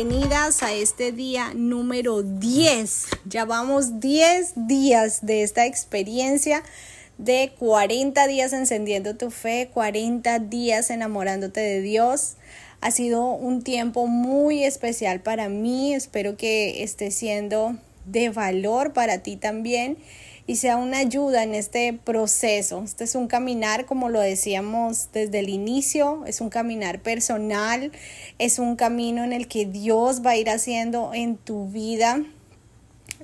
Bienvenidas a este día número 10. Ya vamos 10 días de esta experiencia de 40 días encendiendo tu fe, 40 días enamorándote de Dios. Ha sido un tiempo muy especial para mí. Espero que esté siendo de valor para ti también y sea una ayuda en este proceso. Este es un caminar, como lo decíamos desde el inicio, es un caminar personal, es un camino en el que Dios va a ir haciendo en tu vida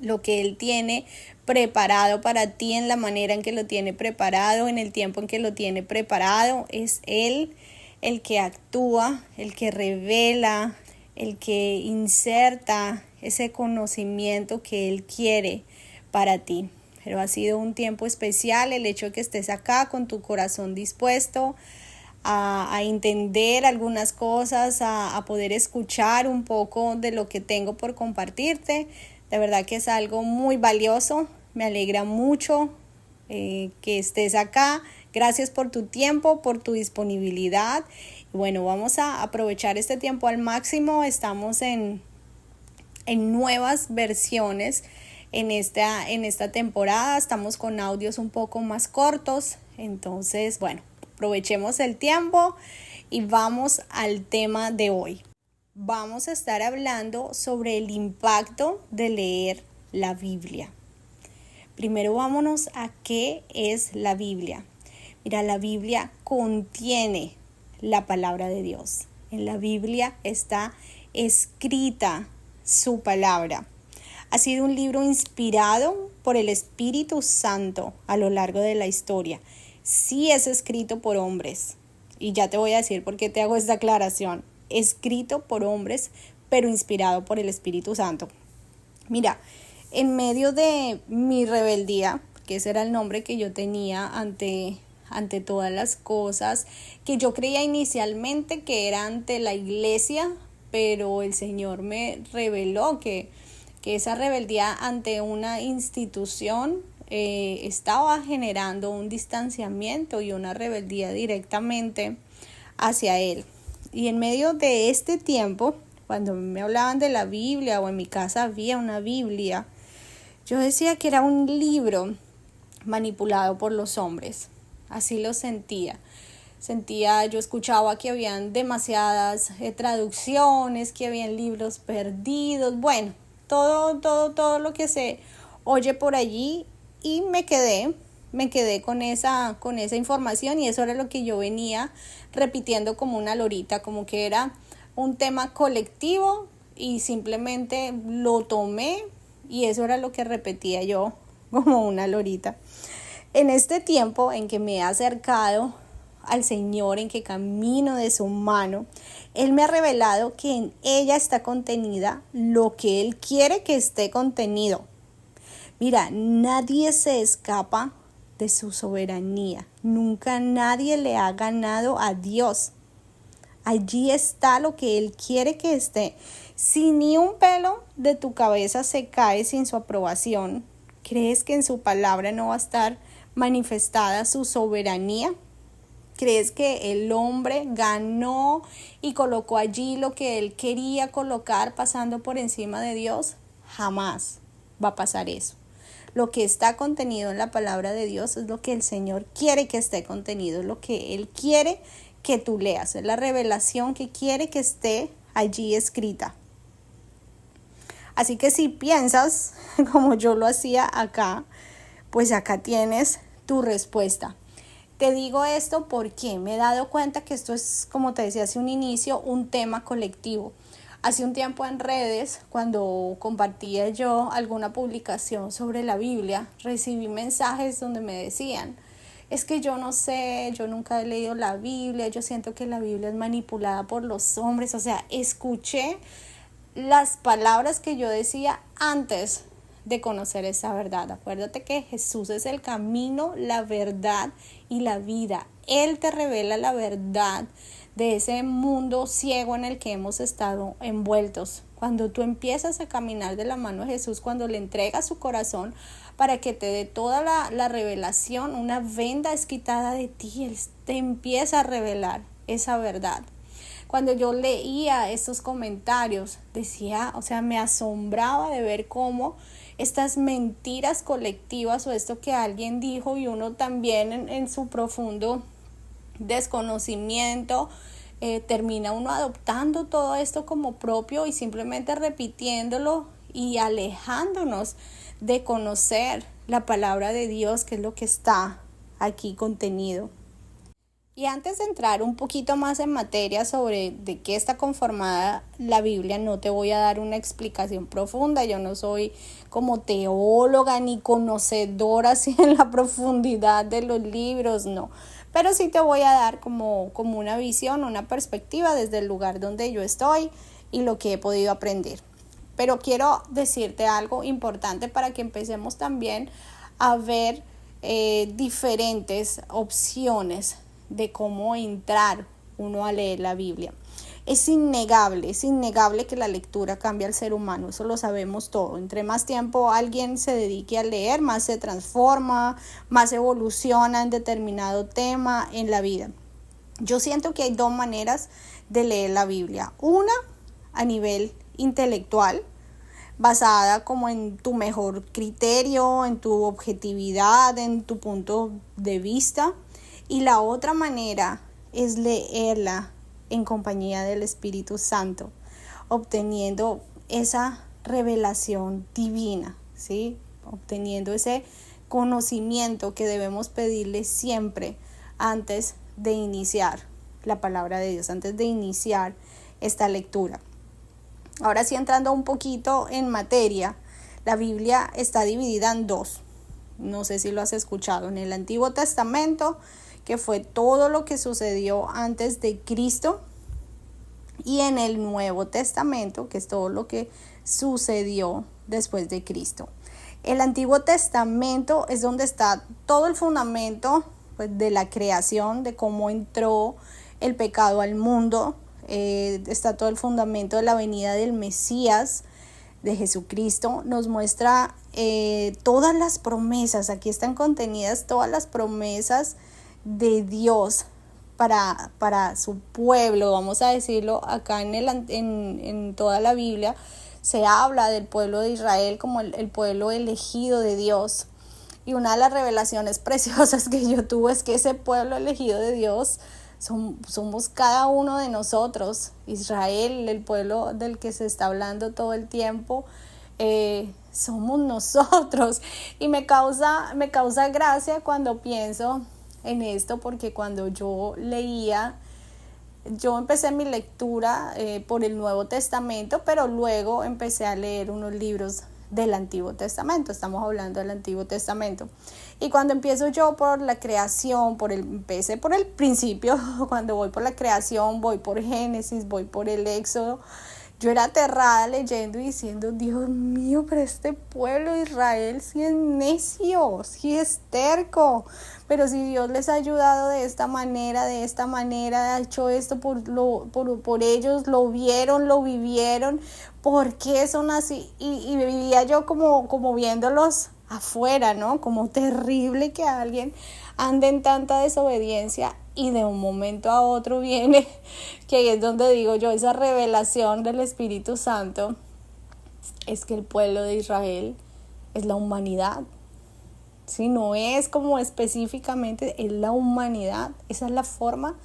lo que Él tiene preparado para ti, en la manera en que lo tiene preparado, en el tiempo en que lo tiene preparado. Es Él el que actúa, el que revela, el que inserta ese conocimiento que Él quiere para ti. Pero ha sido un tiempo especial el hecho de que estés acá con tu corazón dispuesto a entender algunas cosas, a poder escuchar un poco de lo que tengo por compartirte. De verdad que es algo muy valioso. Me alegra mucho que estés acá. Gracias por tu tiempo, por tu disponibilidad. Y bueno, vamos a aprovechar este tiempo al máximo. Estamos en nuevas versiones en esta temporada. Estamos con audios un poco más cortos. Entonces, bueno, aprovechemos el tiempo y vamos al tema de hoy. Vamos a estar hablando sobre el impacto de leer la Biblia. Primero vámonos a qué es la Biblia. Mira, la Biblia contiene la palabra de Dios. En la Biblia está escrita su palabra. Ha sido un libro inspirado por el Espíritu Santo a lo largo de la historia. Sí es escrito por hombres. Y ya te voy a decir por qué te hago esta aclaración. Escrito por hombres, pero inspirado por el Espíritu Santo. Mira, en medio de mi rebeldía, que ese era el nombre que yo tenía ante todas las cosas, que yo creía inicialmente que era ante la iglesia, pero el Señor me reveló que esa rebeldía ante una institución estaba generando un distanciamiento y una rebeldía directamente hacia Él. Y en medio de este tiempo, cuando me hablaban de la Biblia o en mi casa había una Biblia, yo decía que era un libro manipulado por los hombres. Así lo sentía. Yo escuchaba que habían demasiadas traducciones, que habían libros perdidos, bueno, todo lo que se oye por allí, y me quedé con esa información, y eso era lo que yo venía repitiendo como una lorita, como que era un tema colectivo y simplemente lo tomé y eso era lo que repetía yo como una lorita. En este tiempo en que me he acercado al Señor, en que camino de su mano, Él me ha revelado que en ella está contenida lo que Él quiere que esté contenido. Mira, nadie se escapa de su soberanía. Nunca nadie le ha ganado a Dios. Allí está lo que Él quiere que esté. Si ni un pelo de tu cabeza se cae sin su aprobación, ¿crees que en su palabra no va a estar manifestada su soberanía? ¿Crees que el hombre ganó y colocó allí lo que él quería colocar pasando por encima de Dios? Jamás va a pasar eso. Lo que está contenido en la palabra de Dios es lo que el Señor quiere que esté contenido, es lo que Él quiere que tú leas, es la revelación que quiere que esté allí escrita. Así que si piensas como yo lo hacía acá, pues acá tienes tu respuesta. Te digo esto porque me he dado cuenta que esto es, como te decía hace un inicio, un tema colectivo. Hace un tiempo en redes, cuando compartía yo alguna publicación sobre la Biblia, recibí mensajes donde me decían: es que yo no sé, yo nunca he leído la Biblia, yo siento que la Biblia es manipulada por los hombres. O sea, escuché las palabras que yo decía antes de conocer esa verdad. Acuérdate que Jesús es el camino, la verdad y la vida. Él te revela la verdad de ese mundo ciego en el que hemos estado envueltos. Cuando tú empiezas a caminar de la mano de Jesús, cuando le entregas su corazón para que te dé toda la revelación, una venda es quitada de ti. Él te empieza a revelar esa verdad. Cuando yo leía estos comentarios, decía, o sea, me asombraba de ver cómo estas mentiras colectivas o esto que alguien dijo y uno también en su profundo desconocimiento, termina uno adoptando todo esto como propio y simplemente repitiéndolo y alejándonos de conocer la palabra de Dios, que es lo que está aquí contenido. Y antes de entrar un poquito más en materia sobre de qué está conformada la Biblia, no te voy a dar una explicación profunda. Yo no soy como teóloga ni conocedora así en la profundidad de los libros, no. Pero sí te voy a dar como una visión, una perspectiva desde el lugar donde yo estoy y lo que he podido aprender. Pero quiero decirte algo importante para que empecemos también a ver diferentes opciones de cómo entrar uno a leer la Biblia. Es innegable que la lectura cambia al ser humano, eso lo sabemos todo. Entre más tiempo alguien se dedique a leer, más se transforma, más evoluciona en determinado tema en la vida. Yo siento que hay dos maneras de leer la Biblia. Una, a nivel intelectual, basada como en tu mejor criterio, en tu objetividad, en tu punto de vista. Y la otra manera es leerla en compañía del Espíritu Santo, obteniendo esa revelación divina, ¿sí? Obteniendo ese conocimiento que debemos pedirle siempre antes de iniciar la palabra de Dios, antes de iniciar esta lectura. Ahora sí, entrando un poquito en materia, la Biblia está dividida en dos. No sé si lo has escuchado. En el Antiguo Testamento, que fue todo lo que sucedió antes de Cristo, y en el Nuevo Testamento, que es todo lo que sucedió después de Cristo. El Antiguo Testamento es donde está todo el fundamento, pues, de la creación, de cómo entró el pecado al mundo. Está todo el fundamento de la venida del Mesías, de Jesucristo. Nos muestra todas las promesas. Aquí están contenidas todas las promesas de Dios para su pueblo, vamos a decirlo. Acá en toda la Biblia se habla del pueblo de Israel como el pueblo elegido de Dios. Y una de las revelaciones preciosas que yo tuve es que ese pueblo elegido de Dios somos cada uno de nosotros. Israel, el pueblo del que se está hablando todo el tiempo, somos nosotros. Y me causa gracia cuando pienso en esto, porque cuando yo empecé mi lectura por el Nuevo Testamento, pero luego empecé a leer unos libros del Antiguo Testamento. Estamos hablando del Antiguo Testamento. Y cuando empiezo yo por la creación, empecé por el principio, cuando voy por la creación, voy por Génesis, voy por el Éxodo, yo era aterrada leyendo y diciendo, Dios mío, pero este pueblo de Israel sí es necio, sí es terco. Pero si Dios les ha ayudado de esta manera, ha hecho esto por ellos, lo vieron, lo vivieron, ¿por qué son así? Y vivía yo como viéndolos afuera, ¿no? Como terrible que alguien ande en tanta desobediencia, y de un momento a otro viene, que ahí es donde digo yo, esa revelación del Espíritu Santo, es que el pueblo de Israel es la humanidad. Si no es como específicamente, es la humanidad. Esa es la forma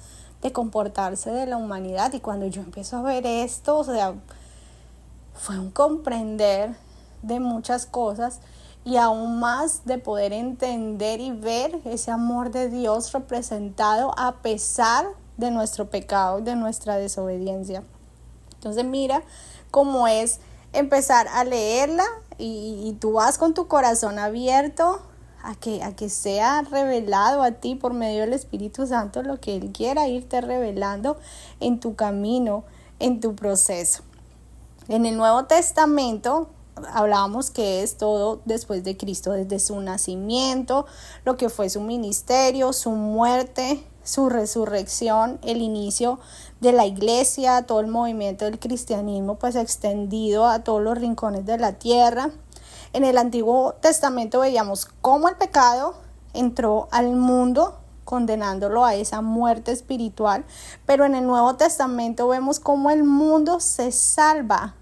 de comportarse de la humanidad. Y cuando yo empiezo a ver esto, o sea, fue un comprender de muchas cosas, y aún más de poder entender y ver ese amor de Dios representado a pesar de nuestro pecado, de nuestra desobediencia. Entonces mira cómo es empezar a leerla, y tú vas con tu corazón abierto a que sea revelado a ti por medio del Espíritu Santo lo que Él quiera irte revelando en tu camino, en tu proceso. En el Nuevo Testamento hablábamos que es todo después de Cristo, desde su nacimiento, lo que fue su ministerio, su muerte, su resurrección, el inicio de la iglesia, todo el movimiento del cristianismo pues extendido a todos los rincones de la tierra. En el Antiguo Testamento veíamos cómo el pecado entró al mundo condenándolo a esa muerte espiritual, pero en el Nuevo Testamento vemos cómo el mundo se salva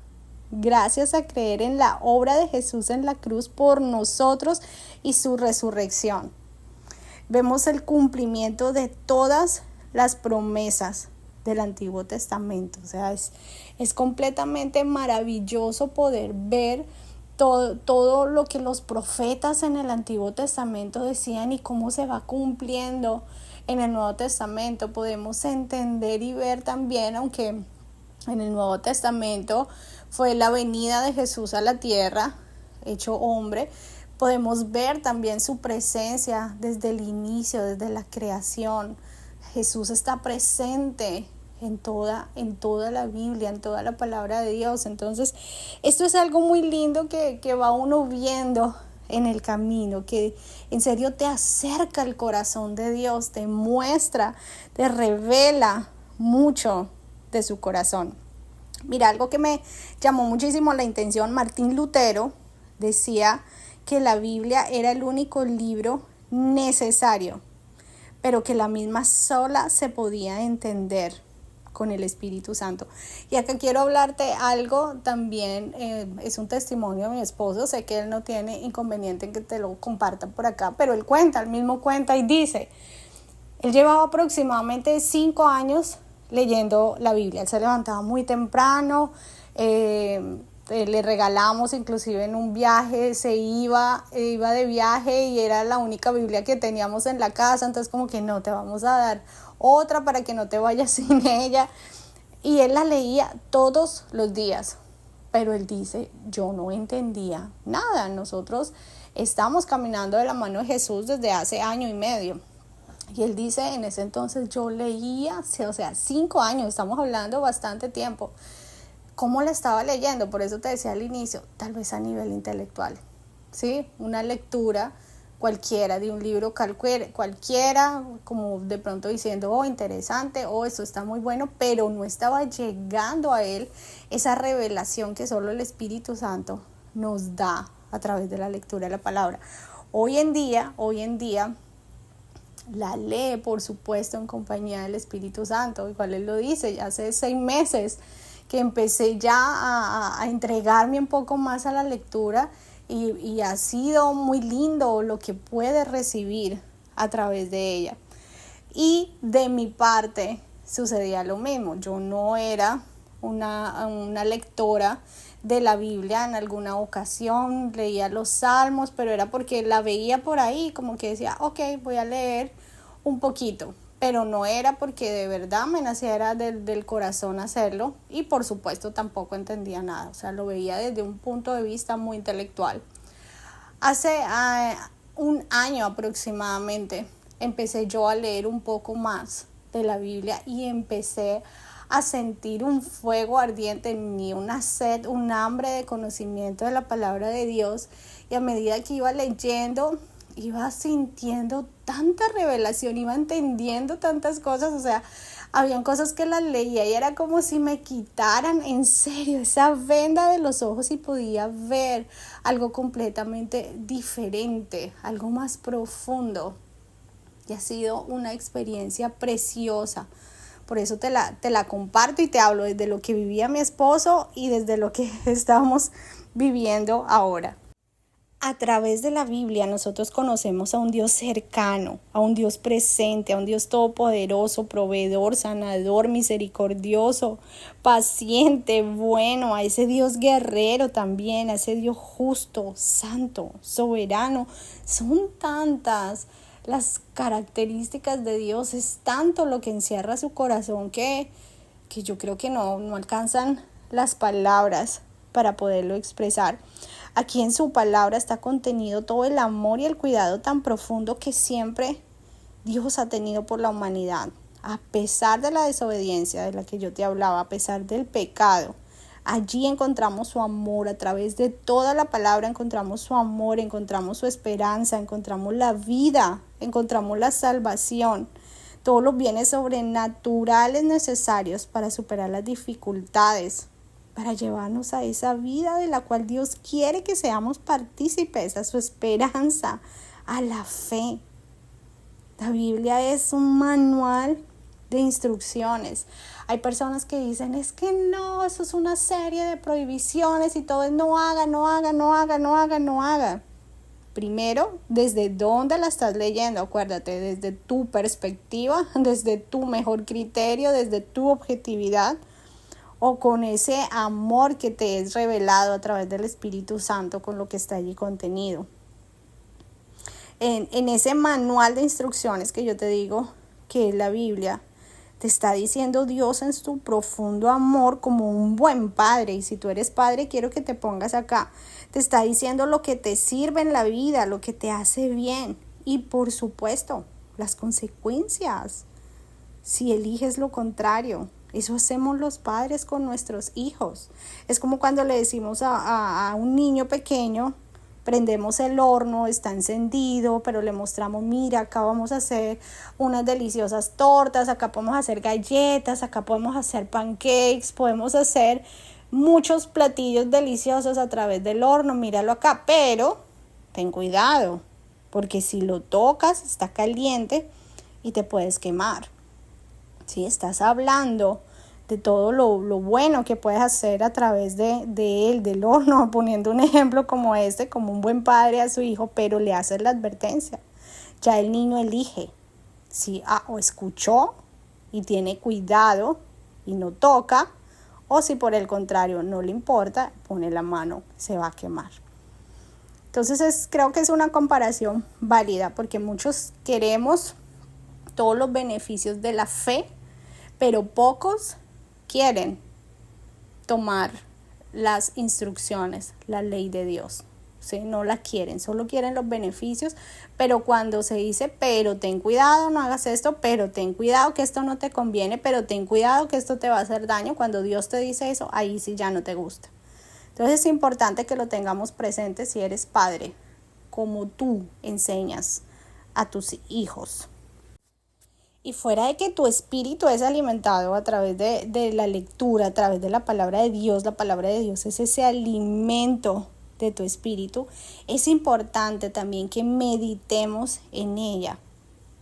gracias a creer en la obra de Jesús en la cruz por nosotros y su resurrección. Vemos el cumplimiento de todas las promesas del Antiguo Testamento. O sea, es completamente maravilloso poder ver todo lo que los profetas en el Antiguo Testamento decían y cómo se va cumpliendo en el Nuevo Testamento. Podemos entender y ver también, aunque en el Nuevo Testamento fue la venida de Jesús a la tierra, hecho hombre, podemos ver también su presencia desde el inicio, desde la creación. Jesús está presente en toda la Biblia, en toda la palabra de Dios. Entonces, esto es algo muy lindo que va uno viendo en el camino, que en serio te acerca al corazón de Dios, te muestra, te revela mucho de su corazón. Mira, algo que me llamó muchísimo la atención, Martín Lutero decía que la Biblia era el único libro necesario, pero que la misma sola se podía entender con el Espíritu Santo. Y acá quiero hablarte algo también, es un testimonio de mi esposo, sé que él no tiene inconveniente en que te lo comparta por acá, pero él mismo cuenta y dice, él llevaba aproximadamente 5 años leyendo la Biblia, él se levantaba muy temprano, le regalamos inclusive en un viaje, iba de viaje y era la única Biblia que teníamos en la casa, entonces como que no, te vamos a dar otra para que no te vayas sin ella, y él la leía todos los días, pero él dice, yo no entendía nada, nosotros estamos caminando de la mano de Jesús desde hace 1 año y medio, y él dice, en ese entonces yo leía, o sea, 5 años, estamos hablando bastante tiempo, ¿cómo la estaba leyendo? Por eso te decía al inicio, tal vez a nivel intelectual, ¿sí? Una lectura cualquiera de un libro cualquiera, como de pronto diciendo, oh, interesante, oh, esto está muy bueno, pero no estaba llegando a él esa revelación que solo el Espíritu Santo nos da a través de la lectura de la palabra. Hoy en día, la lee, por supuesto, en compañía del Espíritu Santo, igual él lo dice, ya hace 6 meses que empecé ya a entregarme un poco más a la lectura y ha sido muy lindo lo que puede recibir a través de ella. Y de mi parte sucedía lo mismo, yo no era una lectora de la Biblia, en alguna ocasión leía los salmos, pero era porque la veía por ahí, como que decía, ok, voy a leer un poquito, pero no era porque de verdad me naciera del corazón hacerlo, y por supuesto tampoco entendía nada, o sea, lo veía desde un punto de vista muy intelectual. Hace 1 año aproximadamente empecé yo a leer un poco más de la Biblia y empecé a sentir un fuego ardiente en mí, una sed, un hambre de conocimiento de la palabra de Dios, y a medida que iba leyendo, iba sintiendo tanta revelación, iba entendiendo tantas cosas, o sea, habían cosas que las leía y era como si me quitaran en serio esa venda de los ojos y podía ver algo completamente diferente, algo más profundo, y ha sido una experiencia preciosa. Por eso te la comparto y te hablo desde lo que vivía mi esposo y desde lo que estamos viviendo ahora. A través de la Biblia nosotros conocemos a un Dios cercano, a un Dios presente, a un Dios todopoderoso, proveedor, sanador, misericordioso, paciente, bueno, a ese Dios guerrero también, a ese Dios justo, santo, soberano. Son tantas las características de Dios, es tanto lo que encierra su corazón que yo creo que no alcanzan las palabras para poderlo expresar. Aquí en su palabra está contenido todo el amor y el cuidado tan profundo que siempre Dios ha tenido por la humanidad. A pesar de la desobediencia de la que yo te hablaba, a pesar del pecado, allí encontramos su amor. A través de toda la palabra encontramos su amor, encontramos su esperanza, encontramos la vida, encontramos la salvación, todos los bienes sobrenaturales necesarios para superar las dificultades, para llevarnos a esa vida de la cual Dios quiere que seamos partícipes, a su esperanza, a la fe. La Biblia es un manual de instrucciones. Hay personas que dicen, es que no, eso es una serie de prohibiciones y todo es no haga, no haga, no haga, no haga, no haga. Primero, ¿desde dónde la estás leyendo? Acuérdate, desde tu perspectiva, desde tu mejor criterio, desde tu objetividad, o con ese amor que te es revelado a través del Espíritu Santo con lo que está allí contenido. En ese manual de instrucciones que yo te digo, que es la Biblia, te está diciendo Dios en su profundo amor como un buen padre. Y si tú eres padre, quiero que te pongas acá. Te está diciendo lo que te sirve en la vida, lo que te hace bien. Y por supuesto, las consecuencias si eliges lo contrario. Eso hacemos los padres con nuestros hijos. Es como cuando le decimos a un niño pequeño, prendemos el horno, está encendido, pero le mostramos, mira, acá vamos a hacer unas deliciosas tortas, acá podemos hacer galletas, acá podemos hacer pancakes, podemos hacer muchos platillos deliciosos a través del horno, míralo acá, pero ten cuidado, porque si lo tocas está caliente y te puedes quemar. Si estás hablando de todo lo bueno que puedes hacer a través de él, del horno, poniendo un ejemplo como este, como un buen padre a su hijo, pero le haces la advertencia. Ya el niño elige si o escuchó y tiene cuidado y no toca, o si por el contrario no le importa, pone la mano, se va a quemar. Entonces creo que es una comparación válida, porque muchos queremos todos los beneficios de la fe, pero pocos quieren tomar las instrucciones, la ley de Dios, ¿sí? No la quieren, solo quieren los beneficios, pero cuando se dice, pero ten cuidado, no hagas esto, pero ten cuidado que esto no te conviene, pero ten cuidado que esto te va a hacer daño, cuando Dios te dice eso, ahí sí ya no te gusta. Entonces es importante que lo tengamos presente si eres padre, como tú enseñas a tus hijos. Y fuera de que tu espíritu es alimentado a través de la lectura, a través de la palabra de Dios, la palabra de Dios es ese alimento de tu espíritu, es importante también que meditemos en ella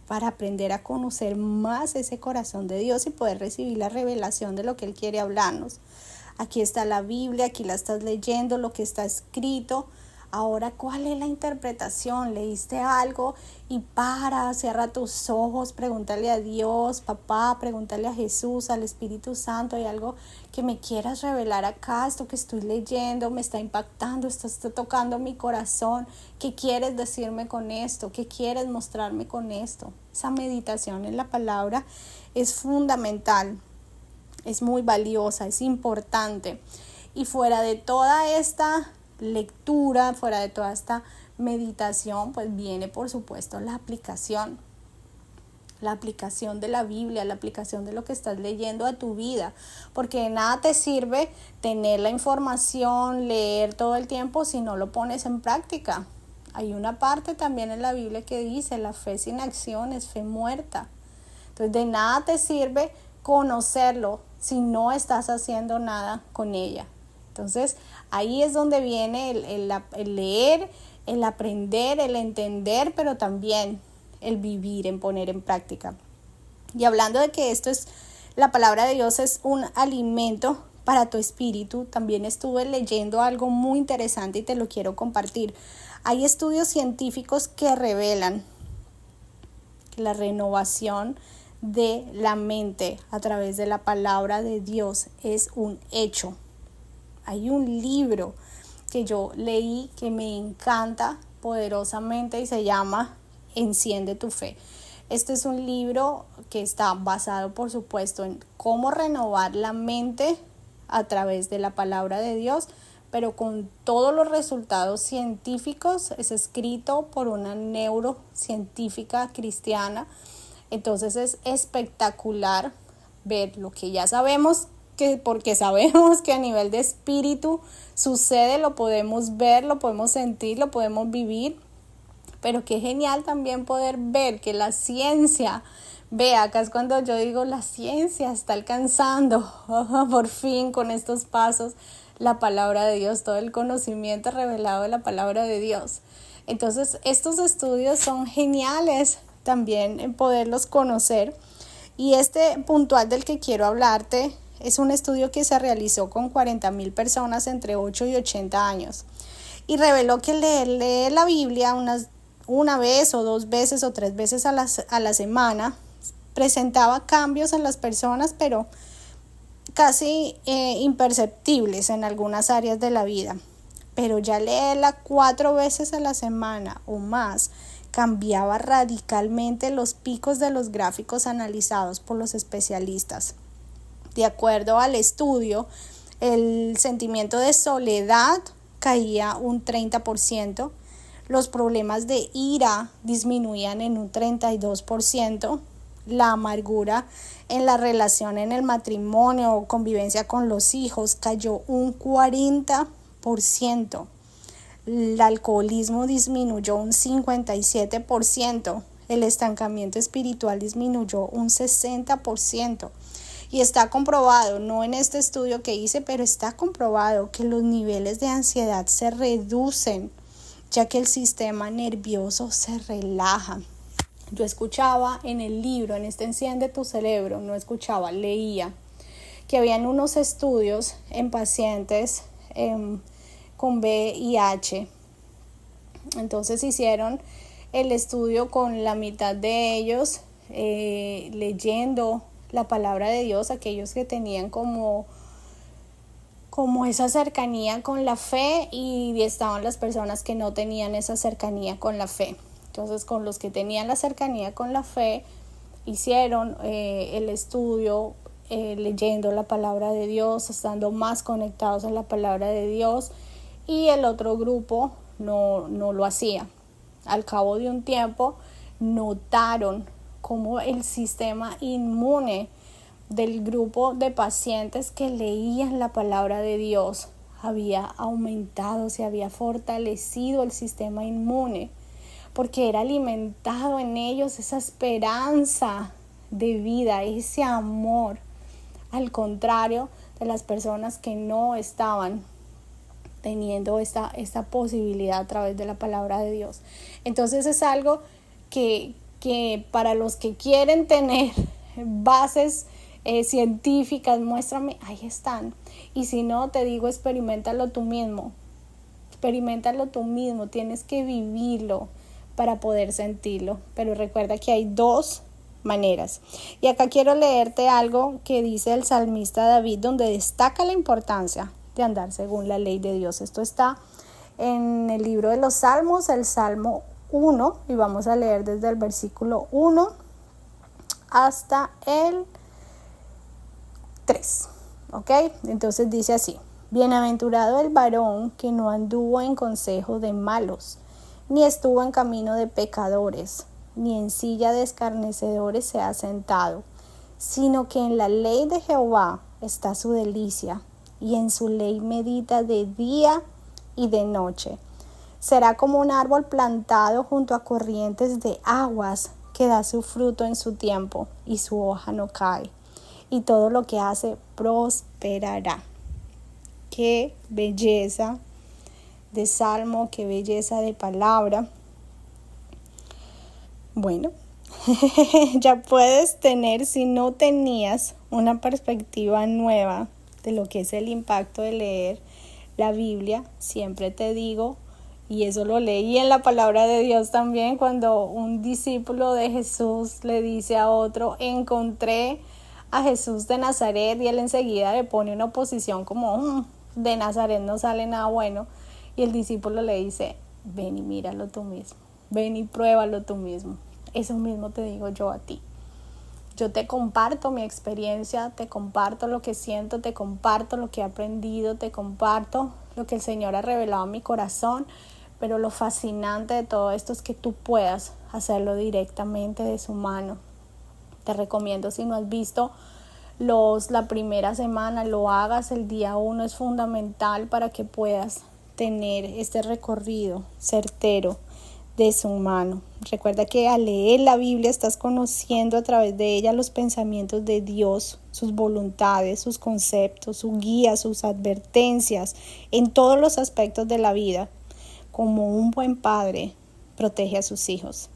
para aprender a conocer más ese corazón de Dios y poder recibir la revelación de lo que Él quiere hablarnos. Aquí está la Biblia, aquí la estás leyendo, lo que está escrito. Ahora, ¿cuál es la interpretación? ¿Leíste algo? Y cierra tus ojos, pregúntale a Dios, papá, pregúntale a Jesús, al Espíritu Santo, ¿hay algo que me quieras revelar acá? Esto que estoy leyendo me está impactando, esto está tocando mi corazón. ¿Qué quieres decirme con esto? ¿Qué quieres mostrarme con esto? Esa meditación en la palabra es fundamental, es muy valiosa, es importante. Y fuera de toda esta lectura, fuera de toda esta meditación, pues viene por supuesto la aplicación de la Biblia, la aplicación de lo que estás leyendo a tu vida, porque de nada te sirve tener la información, leer todo el tiempo si no lo pones en práctica. Hay una parte también en la Biblia que dice, la fe sin acción es fe muerta. Entonces de nada te sirve conocerlo si no estás haciendo nada con ella. Entonces ahí es donde viene el leer, el aprender, el entender, pero también el vivir, en poner en práctica. Y hablando de que la palabra de Dios es un alimento para tu espíritu, también estuve leyendo algo muy interesante y te lo quiero compartir. Hay estudios científicos que revelan que la renovación de la mente a través de la palabra de Dios es un hecho. Hay un libro que yo leí que me encanta poderosamente y se llama Enciende tu fe. Este es un libro que está basado, por supuesto, en cómo renovar la mente a través de la palabra de Dios, pero con todos los resultados científicos. Es escrito por una neurocientífica cristiana. Entonces es espectacular ver lo que ya sabemos, porque sabemos que a nivel de espíritu sucede, lo podemos ver, lo podemos sentir, lo podemos vivir, pero qué genial también poder ver que la ciencia, acá es cuando yo digo la ciencia está alcanzando por fin con estos pasos la palabra de Dios, todo el conocimiento revelado de la palabra de Dios. Entonces estos estudios son geniales también poderlos conocer. Y este puntual del que quiero hablarte es un estudio que se realizó con 40,000 personas entre 8 y 80 años y reveló que leer la Biblia una vez o 2 veces o 3 veces a la semana presentaba cambios en las personas, pero casi imperceptibles en algunas áreas de la vida. Pero ya leerla 4 veces a la semana o más cambiaba radicalmente los picos de los gráficos analizados por los especialistas. De acuerdo al estudio, el sentimiento de soledad caía un 30%, los problemas de ira disminuían en un 32%, la amargura en la relación en el matrimonio o convivencia con los hijos cayó un 40%, el alcoholismo disminuyó un 57%, el estancamiento espiritual disminuyó un 60%. Y está comprobado, no en este estudio que hice, pero está comprobado que los niveles de ansiedad se reducen, ya que el sistema nervioso se relaja. Yo escuchaba en el libro, en este Enciende tu Cerebro, no escuchaba, leía, que habían unos estudios en pacientes con VIH. Entonces hicieron el estudio con la mitad de ellos leyendo la palabra de Dios, aquellos que tenían como esa cercanía con la fe, y estaban las personas que no tenían esa cercanía con la fe. Entonces, con los que tenían la cercanía con la fe, hicieron el estudio leyendo la palabra de Dios, estando más conectados a la palabra de Dios, y el otro grupo no lo hacía. Al cabo de un tiempo, notaron cómo el sistema inmune del grupo de pacientes que leían la palabra de Dios había aumentado, se había fortalecido el sistema inmune, porque era alimentado en ellos esa esperanza de vida, ese amor, al contrario de las personas que no estaban teniendo esta posibilidad a través de la palabra de Dios. Entonces es algo que para los que quieren tener bases científicas, muéstrame, ahí están. Y si no, te digo, experiméntalo tú mismo, tienes que vivirlo para poder sentirlo. Pero recuerda que hay 2 maneras. Y acá quiero leerte algo que dice el salmista David, donde destaca la importancia de andar según la ley de Dios. Esto está en el libro de los Salmos, el Salmo 1, y vamos a leer desde el versículo 1 hasta el 3, ¿ok? Entonces dice así: bienaventurado el varón que no anduvo en consejo de malos, ni estuvo en camino de pecadores, ni en silla de escarnecedores se ha sentado, sino que en la ley de Jehová está su delicia, y en su ley medita de día y de noche. Será como un árbol plantado junto a corrientes de aguas, que da su fruto en su tiempo, y su hoja no cae, y todo lo que hace prosperará. Qué belleza de salmo, qué belleza de palabra. Bueno, ya puedes tener, si no tenías, una perspectiva nueva de lo que es el impacto de leer la Biblia. Siempre te digo, y eso lo leí en la palabra de Dios también, cuando un discípulo de Jesús le dice a otro: encontré a Jesús de Nazaret, y él enseguida le pone una oposición como de Nazaret no sale nada bueno, y el discípulo le dice: ven y míralo tú mismo, ven y pruébalo tú mismo. Eso mismo te digo yo a ti. Yo te comparto mi experiencia, te comparto lo que siento, te comparto lo que he aprendido, te comparto lo que el Señor ha revelado en mi corazón, pero lo fascinante de todo esto es que tú puedas hacerlo directamente de su mano. Te recomiendo, si no has visto la primera semana, lo hagas. El día 1 es fundamental para que puedas tener este recorrido certero de su mano. Recuerda que al leer la Biblia estás conociendo a través de ella los pensamientos de Dios, sus voluntades, sus conceptos, su guía, sus advertencias en todos los aspectos de la vida. Como un buen padre protege a sus hijos.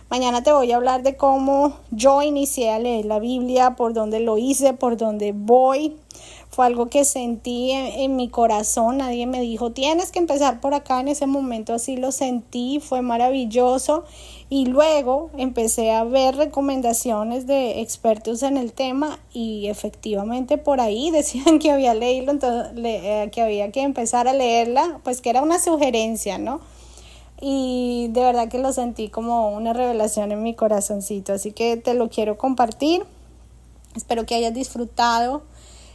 Mañana te voy a hablar de cómo yo inicié a leer la Biblia, por dónde lo hice, por dónde voy. Fue algo que sentí en mi corazón, nadie me dijo, tienes que empezar por acá, en ese momento así lo sentí, fue maravilloso. Y luego empecé a ver recomendaciones de expertos en el tema y efectivamente por ahí decían que había leído, entonces, que había que empezar a leerla, pues que era una sugerencia, ¿no? Y de verdad que lo sentí como una revelación en mi corazoncito, así que te lo quiero compartir. Espero que hayas disfrutado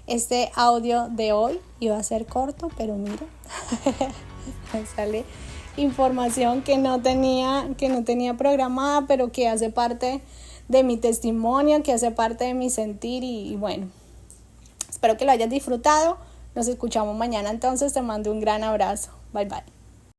este audio de hoy. Iba a ser corto, pero mira, me sale información que no tenía programada, pero que hace parte de mi testimonio, que hace parte de mi sentir y bueno, espero que lo hayas disfrutado. Nos escuchamos mañana, entonces te mando un gran abrazo. Bye bye.